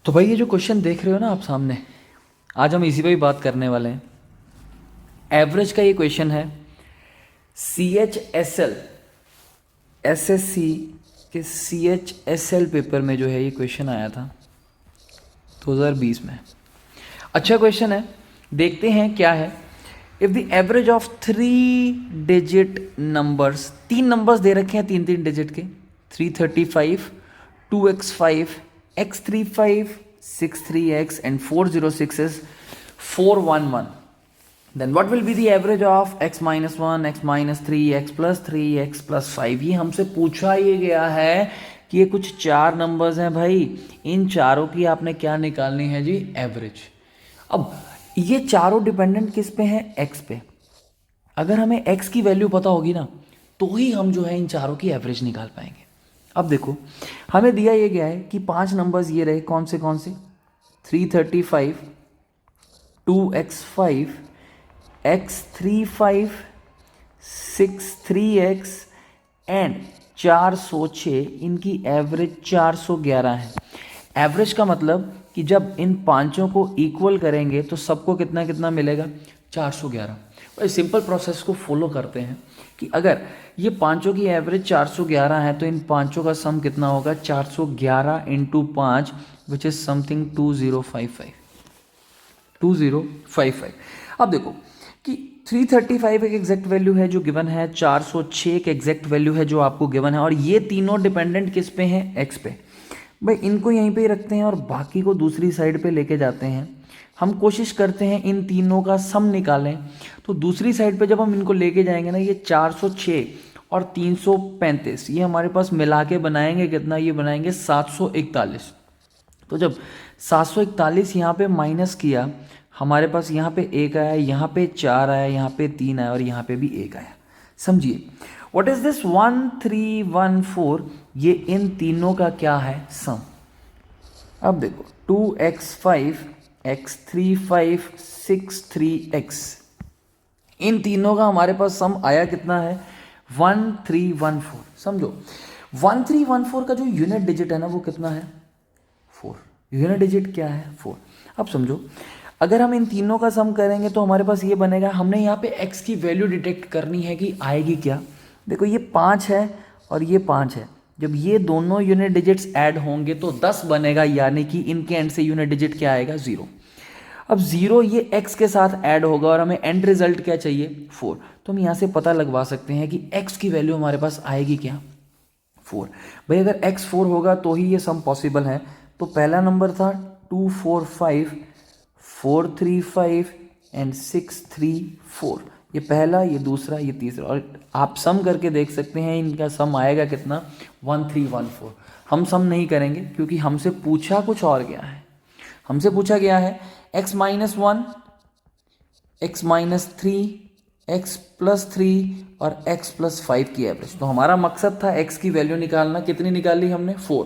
तो भाई ये जो क्वेश्चन देख रहे हो ना आप सामने, आज हम इसी पे ही बात करने वाले हैं। एवरेज का ये क्वेश्चन है। CHSL SSC के CHSL पेपर में जो है ये क्वेश्चन आया था 2020 में। अच्छा क्वेश्चन है, देखते हैं क्या है। If the average of 3 digit numbers, 3 numbers दे रखे हैं 3 डिजिट के, 335, 2x5, x35, 63x and 406 is 411. Then what will be the average of x minus 1, x minus 3, x plus 3, x plus 5? ये हमसे पूछा ये गया है कि ये कुछ 4 नंबर्स हैं भाई, इन चारों की आपने क्या निकालनी है जी, एवरेज। अब ये चारों डिपेंडेंट किस पे हैं, x पे। अगर हमें x की वैल्यू पता होगी ना तो ही हम जो है इन चारों की एवरेज निकाल पाएंगे। अब देखो हमें दिया ये गया है कि 5 नंबर्स ये रहे, कौन से 335, 2x5, x35, 63x एंड 406, इनकी एवरेज 411 है। एवरेज का मतलब कि जब इन पांचों को इक्वल करेंगे तो सबको कितना कितना मिलेगा, 411। भाई सिंपल प्रोसेस को फॉलो करते हैं कि अगर ये पांचों की एवरेज 411 है तो इन पांचों का सम कितना होगा, 411 इंटू 5 विच इज समथिंग 2055। अब देखो कि 335 एक एग्जैक्ट वैल्यू है जो गिवन है, 406 एक एग्जैक्ट वैल्यू है जो आपको गिवन है, और ये तीनों डिपेंडेंट किस पे हैं, एक्स पे। भाई इनको यहीं पे ही रखते हैं और बाकी को दूसरी साइड पे लेके जाते हैं। हम कोशिश करते हैं इन तीनों का सम निकालें। तो दूसरी साइड पे जब हम इनको लेके जाएंगे ना, ये 406 और 335 ये हमारे पास मिला के बनाएंगे कितना, ये बनाएंगे 741। तो जब 741 यहाँ पे माइनस किया, हमारे पास यहाँ पे 1 आया, यहाँ पे 4 आया, यहाँ पे 3 आया और यहाँ पे भी 1 आया। समझिए व्हाट इज दिस 1314, ये इन तीनों का क्या है, सम। अब देखो 2x5, x35, 63x, इन तीनों का हमारे पास सम आया कितना है, 1314। समझो 1314 का जो यूनिट डिजिट है ना वो कितना है, 4। यूनिट डिजिट क्या है, 4। अब समझो अगर हम इन तीनों का सम करेंगे तो हमारे पास ये बनेगा, हमने यहाँ पे x की वैल्यू डिटेक्ट करनी है कि आएगी क्या। देखो ये 5 है और ये 5 है, जब ये दोनों यूनिट डिजिट्स ऐड होंगे तो 10 बनेगा, यानी कि इनके एंड से यूनिट डिजिट क्या आएगा, 0। अब 0 ये x के साथ ऐड होगा और हमें एंड रिजल्ट क्या चाहिए, 4। तो हम यहाँ से पता लगवा सकते हैं कि x की वैल्यू हमारे पास आएगी क्या, 4। भाई अगर x 4 होगा तो ही ये सम पॉसिबल है। तो पहला नंबर था 245, 435 एंड 634, ये पहला, ये दूसरा, ये तीसरा, और आप सम करके देख सकते हैं इनका सम आएगा कितना, 1314। हम सम नहीं करेंगे क्योंकि हमसे पूछा कुछ और गया है। हमसे पूछा गया है x minus 1, x minus 3, x plus 3 और x प्लस 5 की एवरेज। तो हमारा मकसद था x की वैल्यू निकालना, कितनी निकाली हमने, 4।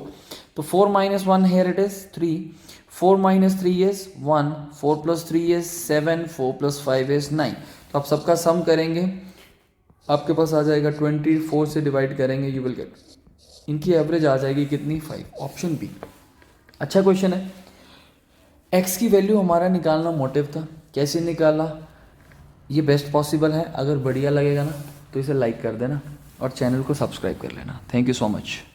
तो 4 minus 1 here it is 3, 4 minus 3 is 1, 4 plus 3 is 7, 4 plus 5 is 9। तो आप सबका सम करेंगे, आपके पास आ जाएगा 24 से डिवाइड करेंगे, यू विल गेट, इनकी एवरेज आ जाएगी कितनी, 5। Option B. अच्छा क्वेश्चन है। x की वैल्यू हमारा निकालना मोटिव था, कैसे निकाला, ये बेस्ट पॉसिबल है। अगर बढ़िया लगेगा ना तो इसे लाइक कर देना और चैनल को सब्सक्राइब कर लेना। Thank you so much.